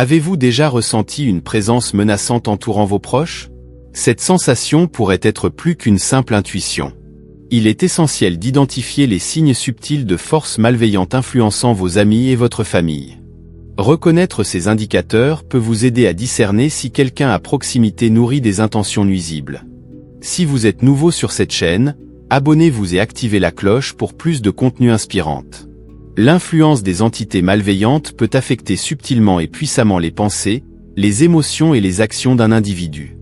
Avez-vous déjà ressenti une présence menaçante entourant vos proches? Cette sensation pourrait être plus qu'une simple intuition. Il est essentiel d'identifier les signes subtils de forces malveillantes influençant vos amis et votre famille. Reconnaître ces indicateurs peut vous aider à discerner si quelqu'un à proximité nourrit des intentions nuisibles. Si vous êtes nouveau sur cette chaîne, abonnez-vous et activez la cloche pour plus de contenu inspirant. L'influence des entités malveillantes peut affecter subtilement et puissamment les pensées, les émotions et les actions d'un individu.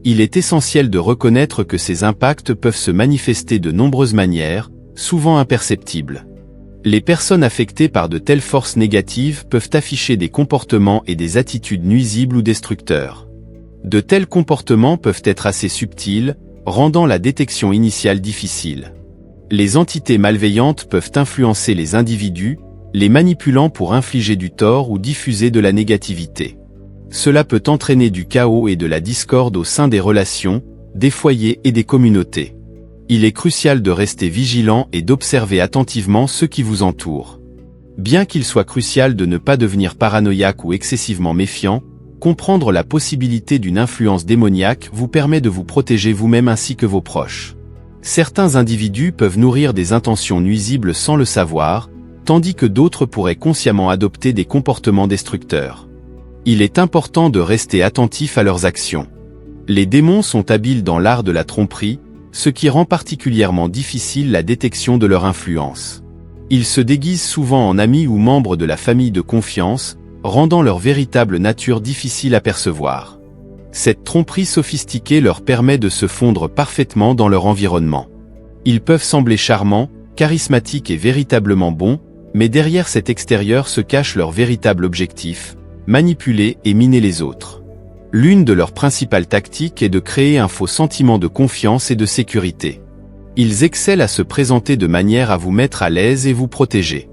Il est essentiel de reconnaître que ces impacts peuvent se manifester de nombreuses manières, souvent imperceptibles. Les personnes affectées par de telles forces négatives peuvent afficher des comportements et des attitudes nuisibles ou destructeurs. De tels comportements peuvent être assez subtils, rendant la détection initiale difficile. Les entités malveillantes peuvent influencer les individus, les manipulant pour infliger du tort ou diffuser de la négativité. Cela peut entraîner du chaos et de la discorde au sein des relations, des foyers et des communautés. Il est crucial de rester vigilant et d'observer attentivement ceux qui vous entourent. Bien qu'il soit crucial de ne pas devenir paranoïaque ou excessivement méfiant, comprendre la possibilité d'une influence démoniaque vous permet de vous protéger vous-même ainsi que vos proches. Certains individus peuvent nourrir des intentions nuisibles sans le savoir, tandis que d'autres pourraient consciemment adopter des comportements destructeurs. Il est important de rester attentif à leurs actions. Les démons sont habiles dans l'art de la tromperie, ce qui rend particulièrement difficile la détection de leur influence. Ils se déguisent souvent en amis ou membres de la famille de confiance, rendant leur véritable nature difficile à percevoir. Cette tromperie sophistiquée leur permet de se fondre parfaitement dans leur environnement. Ils peuvent sembler charmants, charismatiques et véritablement bons, mais derrière cet extérieur se cache leur véritable objectif: manipuler et miner les autres. L'une de leurs principales tactiques est de créer un faux sentiment de confiance et de sécurité. Ils excellent à se présenter de manière à vous mettre à l'aise et vous protéger.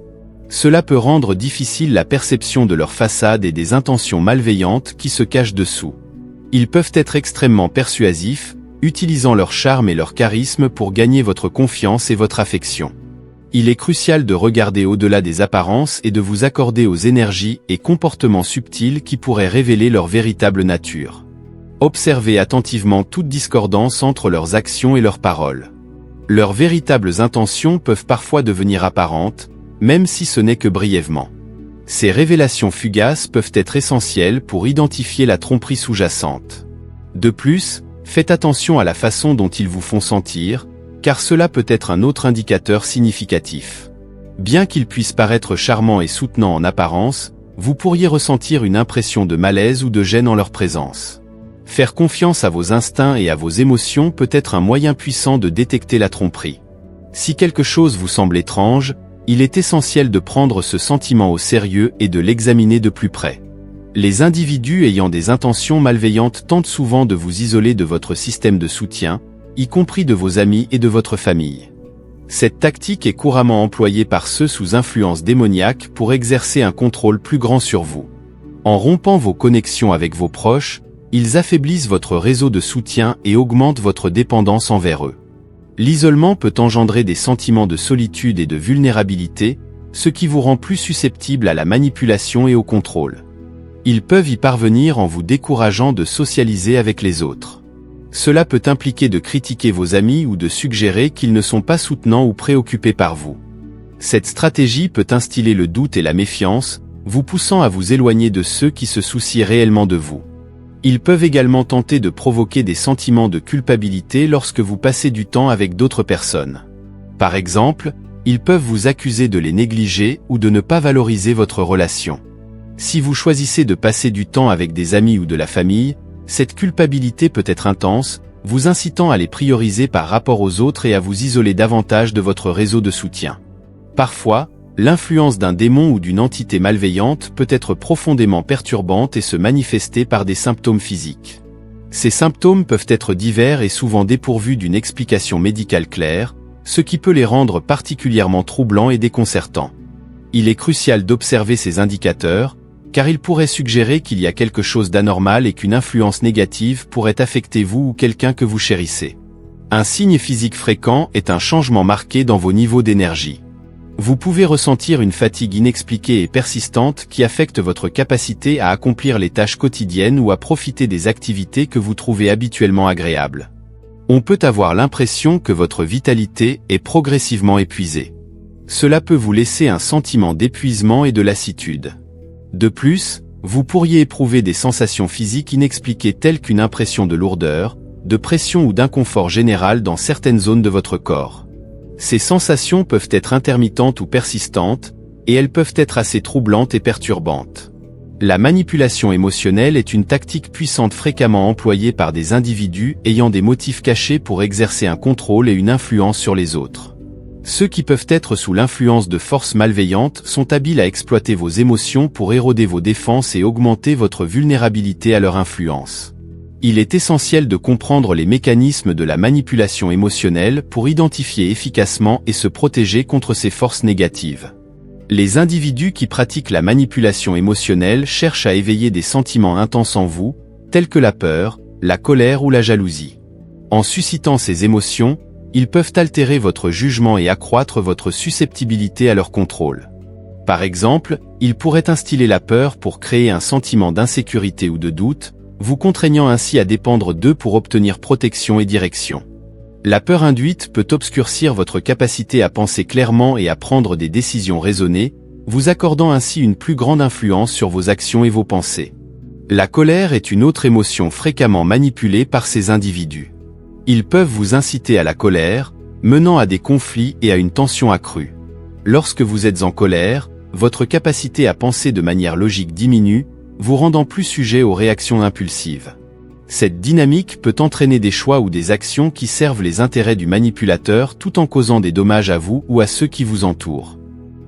Cela peut rendre difficile la perception de leur façade et des intentions malveillantes qui se cachent dessous. Ils peuvent être extrêmement persuasifs, utilisant leur charme et leur charisme pour gagner votre confiance et votre affection. Il est crucial de regarder au-delà des apparences et de vous accorder aux énergies et comportements subtils qui pourraient révéler leur véritable nature. Observez attentivement toute discordance entre leurs actions et leurs paroles. Leurs véritables intentions peuvent parfois devenir apparentes, même si ce n'est que brièvement. Ces révélations fugaces peuvent être essentielles pour identifier la tromperie sous-jacente. De plus, faites attention à la façon dont ils vous font sentir, car cela peut être un autre indicateur significatif. Bien qu'ils puissent paraître charmants et soutenants en apparence, vous pourriez ressentir une impression de malaise ou de gêne en leur présence. Faire confiance à vos instincts et à vos émotions peut être un moyen puissant de détecter la tromperie. Si quelque chose vous semble étrange, il est essentiel de prendre ce sentiment au sérieux et de l'examiner de plus près. Les individus ayant des intentions malveillantes tentent souvent de vous isoler de votre système de soutien, y compris de vos amis et de votre famille. Cette tactique est couramment employée par ceux sous influence démoniaque pour exercer un contrôle plus grand sur vous. En rompant vos connexions avec vos proches, ils affaiblissent votre réseau de soutien et augmentent votre dépendance envers eux. L'isolement peut engendrer des sentiments de solitude et de vulnérabilité, ce qui vous rend plus susceptible à la manipulation et au contrôle. Ils peuvent y parvenir en vous décourageant de socialiser avec les autres. Cela peut impliquer de critiquer vos amis ou de suggérer qu'ils ne sont pas soutenants ou préoccupés par vous. Cette stratégie peut instiller le doute et la méfiance, vous poussant à vous éloigner de ceux qui se soucient réellement de vous. Ils peuvent également tenter de provoquer des sentiments de culpabilité lorsque vous passez du temps avec d'autres personnes. Par exemple, ils peuvent vous accuser de les négliger ou de ne pas valoriser votre relation. Si vous choisissez de passer du temps avec des amis ou de la famille, cette culpabilité peut être intense, vous incitant à les prioriser par rapport aux autres et à vous isoler davantage de votre réseau de soutien. Parfois, l'influence d'un démon ou d'une entité malveillante peut être profondément perturbante et se manifester par des symptômes physiques. Ces symptômes peuvent être divers et souvent dépourvus d'une explication médicale claire, ce qui peut les rendre particulièrement troublants et déconcertants. Il est crucial d'observer ces indicateurs, car ils pourraient suggérer qu'il y a quelque chose d'anormal et qu'une influence négative pourrait affecter vous ou quelqu'un que vous chérissez. Un signe physique fréquent est un changement marqué dans vos niveaux d'énergie. Vous pouvez ressentir une fatigue inexpliquée et persistante qui affecte votre capacité à accomplir les tâches quotidiennes ou à profiter des activités que vous trouvez habituellement agréables. On peut avoir l'impression que votre vitalité est progressivement épuisée. Cela peut vous laisser un sentiment d'épuisement et de lassitude. De plus, vous pourriez éprouver des sensations physiques inexpliquées telles qu'une impression de lourdeur, de pression ou d'inconfort général dans certaines zones de votre corps. Ces sensations peuvent être intermittentes ou persistantes, et elles peuvent être assez troublantes et perturbantes. La manipulation émotionnelle est une tactique puissante fréquemment employée par des individus ayant des motifs cachés pour exercer un contrôle et une influence sur les autres. Ceux qui peuvent être sous l'influence de forces malveillantes sont habiles à exploiter vos émotions pour éroder vos défenses et augmenter votre vulnérabilité à leur influence. Il est essentiel de comprendre les mécanismes de la manipulation émotionnelle pour identifier efficacement et se protéger contre ces forces négatives. Les individus qui pratiquent la manipulation émotionnelle cherchent à éveiller des sentiments intenses en vous, tels que la peur, la colère ou la jalousie. En suscitant ces émotions, ils peuvent altérer votre jugement et accroître votre susceptibilité à leur contrôle. Par exemple, ils pourraient instiller la peur pour créer un sentiment d'insécurité ou de doute, vous contraignant ainsi à dépendre d'eux pour obtenir protection et direction. La peur induite peut obscurcir votre capacité à penser clairement et à prendre des décisions raisonnées, vous accordant ainsi une plus grande influence sur vos actions et vos pensées. La colère est une autre émotion fréquemment manipulée par ces individus. Ils peuvent vous inciter à la colère, menant à des conflits et à une tension accrue. Lorsque vous êtes en colère, votre capacité à penser de manière logique diminue, vous rendant plus sujet aux réactions impulsives. Cette dynamique peut entraîner des choix ou des actions qui servent les intérêts du manipulateur tout en causant des dommages à vous ou à ceux qui vous entourent.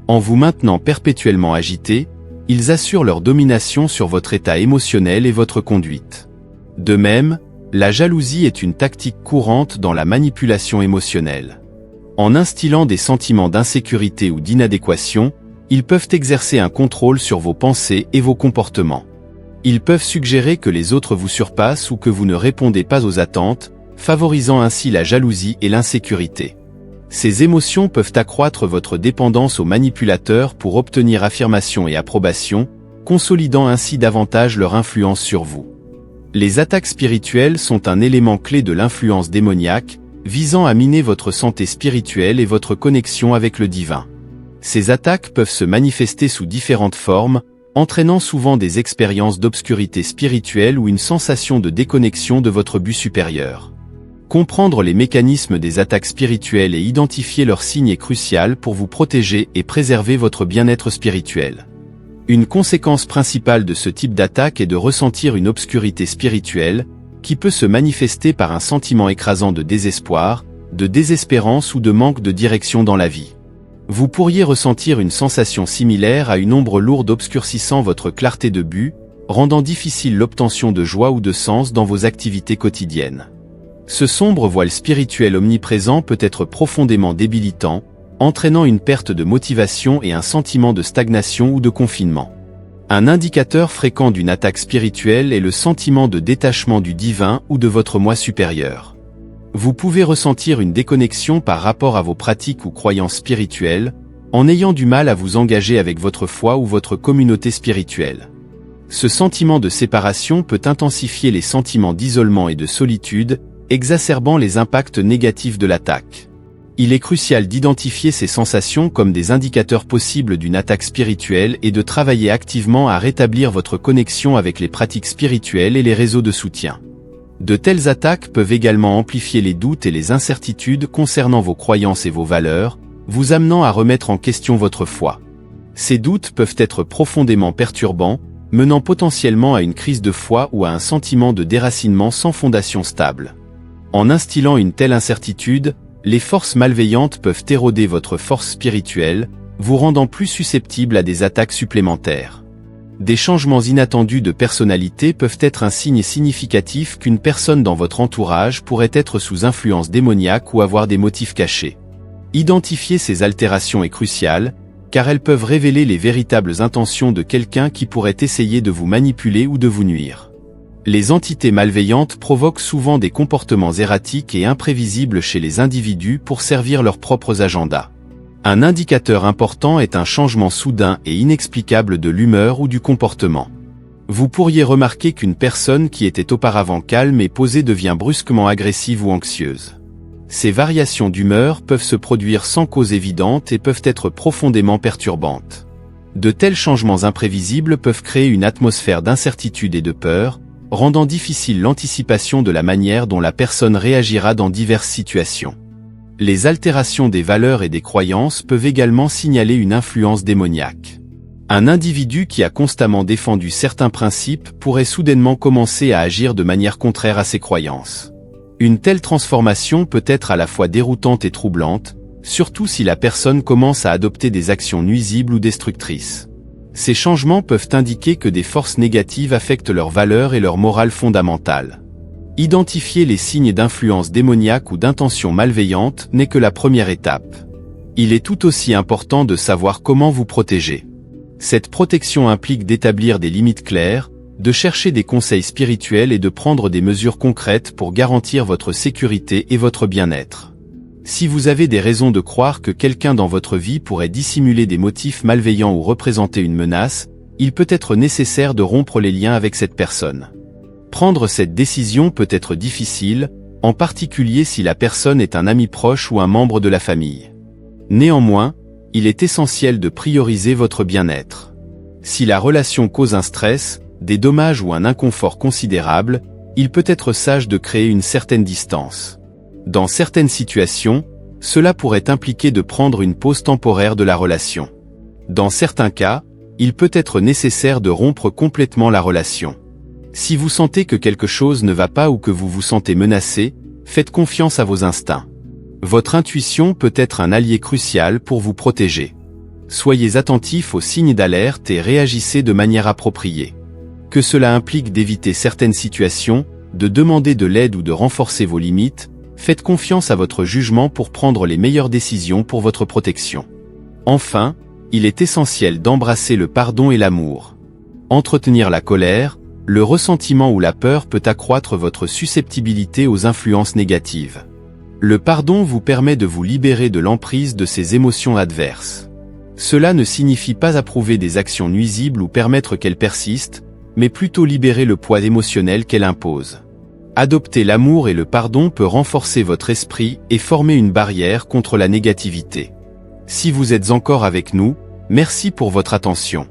En vous maintenant perpétuellement agité, ils assurent leur domination sur votre état émotionnel et votre conduite. De même, la jalousie est une tactique courante dans la manipulation émotionnelle. En instillant des sentiments d'insécurité ou d'inadéquation, ils peuvent exercer un contrôle sur vos pensées et vos comportements. Ils peuvent suggérer que les autres vous surpassent ou que vous ne répondez pas aux attentes, favorisant ainsi la jalousie et l'insécurité. Ces émotions peuvent accroître votre dépendance aux manipulateurs pour obtenir affirmation et approbation, consolidant ainsi davantage leur influence sur vous. Les attaques spirituelles sont un élément clé de l'influence démoniaque, visant à miner votre santé spirituelle et votre connexion avec le divin. Ces attaques peuvent se manifester sous différentes formes, entraînant souvent des expériences d'obscurité spirituelle ou une sensation de déconnexion de votre but supérieur. Comprendre les mécanismes des attaques spirituelles et identifier leurs signes est crucial pour vous protéger et préserver votre bien-être spirituel. Une conséquence principale de ce type d'attaque est de ressentir une obscurité spirituelle, qui peut se manifester par un sentiment écrasant de désespoir, de désespérance ou de manque de direction dans la vie. Vous pourriez ressentir une sensation similaire à une ombre lourde obscurcissant votre clarté de but, rendant difficile l'obtention de joie ou de sens dans vos activités quotidiennes. Ce sombre voile spirituel omniprésent peut être profondément débilitant, entraînant une perte de motivation et un sentiment de stagnation ou de confinement. Un indicateur fréquent d'une attaque spirituelle est le sentiment de détachement du divin ou de votre moi supérieur. Vous pouvez ressentir une déconnexion par rapport à vos pratiques ou croyances spirituelles, en ayant du mal à vous engager avec votre foi ou votre communauté spirituelle. Ce sentiment de séparation peut intensifier les sentiments d'isolement et de solitude, exacerbant les impacts négatifs de l'attaque. Il est crucial d'identifier ces sensations comme des indicateurs possibles d'une attaque spirituelle et de travailler activement à rétablir votre connexion avec les pratiques spirituelles et les réseaux de soutien. De telles attaques peuvent également amplifier les doutes et les incertitudes concernant vos croyances et vos valeurs, vous amenant à remettre en question votre foi. Ces doutes peuvent être profondément perturbants, menant potentiellement à une crise de foi ou à un sentiment de déracinement sans fondation stable. En instillant une telle incertitude, les forces malveillantes peuvent éroder votre force spirituelle, vous rendant plus susceptible à des attaques supplémentaires. Des changements inattendus de personnalité peuvent être un signe significatif qu'une personne dans votre entourage pourrait être sous influence démoniaque ou avoir des motifs cachés. Identifier ces altérations est crucial, car elles peuvent révéler les véritables intentions de quelqu'un qui pourrait essayer de vous manipuler ou de vous nuire. Les entités malveillantes provoquent souvent des comportements erratiques et imprévisibles chez les individus pour servir leurs propres agendas. Un indicateur important est un changement soudain et inexplicable de l'humeur ou du comportement. Vous pourriez remarquer qu'une personne qui était auparavant calme et posée devient brusquement agressive ou anxieuse. Ces variations d'humeur peuvent se produire sans cause évidente et peuvent être profondément perturbantes. De tels changements imprévisibles peuvent créer une atmosphère d'incertitude et de peur, rendant difficile l'anticipation de la manière dont la personne réagira dans diverses situations. Les altérations des valeurs et des croyances peuvent également signaler une influence démoniaque. Un individu qui a constamment défendu certains principes pourrait soudainement commencer à agir de manière contraire à ses croyances. Une telle transformation peut être à la fois déroutante et troublante, surtout si la personne commence à adopter des actions nuisibles ou destructrices. Ces changements peuvent indiquer que des forces négatives affectent leurs valeurs et leur morale fondamentale. Identifier les signes d'influence démoniaque ou d'intention malveillante n'est que la première étape. Il est tout aussi important de savoir comment vous protéger. Cette protection implique d'établir des limites claires, de chercher des conseils spirituels et de prendre des mesures concrètes pour garantir votre sécurité et votre bien-être. Si vous avez des raisons de croire que quelqu'un dans votre vie pourrait dissimuler des motifs malveillants ou représenter une menace, il peut être nécessaire de rompre les liens avec cette personne. Prendre cette décision peut être difficile, en particulier si la personne est un ami proche ou un membre de la famille. Néanmoins, il est essentiel de prioriser votre bien-être. Si la relation cause un stress, des dommages ou un inconfort considérable, il peut être sage de créer une certaine distance. Dans certaines situations, cela pourrait impliquer de prendre une pause temporaire de la relation. Dans certains cas, il peut être nécessaire de rompre complètement la relation. Si vous sentez que quelque chose ne va pas ou que vous vous sentez menacé, faites confiance à vos instincts. Votre intuition peut être un allié crucial pour vous protéger. Soyez attentif aux signes d'alerte et réagissez de manière appropriée. Que cela implique d'éviter certaines situations, de demander de l'aide ou de renforcer vos limites, faites confiance à votre jugement pour prendre les meilleures décisions pour votre protection. Enfin, il est essentiel d'embrasser le pardon et l'amour. Entretenir la colère, le ressentiment ou la peur peut accroître votre susceptibilité aux influences négatives. Le pardon vous permet de vous libérer de l'emprise de ces émotions adverses. Cela ne signifie pas approuver des actions nuisibles ou permettre qu'elles persistent, mais plutôt libérer le poids émotionnel qu'elles imposent. Adopter l'amour et le pardon peut renforcer votre esprit et former une barrière contre la négativité. Si vous êtes encore avec nous, merci pour votre attention.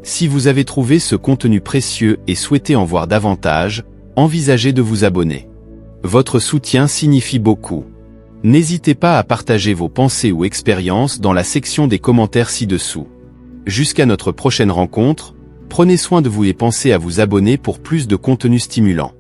Si vous avez trouvé ce contenu précieux et souhaitez en voir davantage, envisagez de vous abonner. Votre soutien signifie beaucoup. N'hésitez pas à partager vos pensées ou expériences dans la section des commentaires ci-dessous. Jusqu'à notre prochaine rencontre, prenez soin de vous et pensez à vous abonner pour plus de contenu stimulant.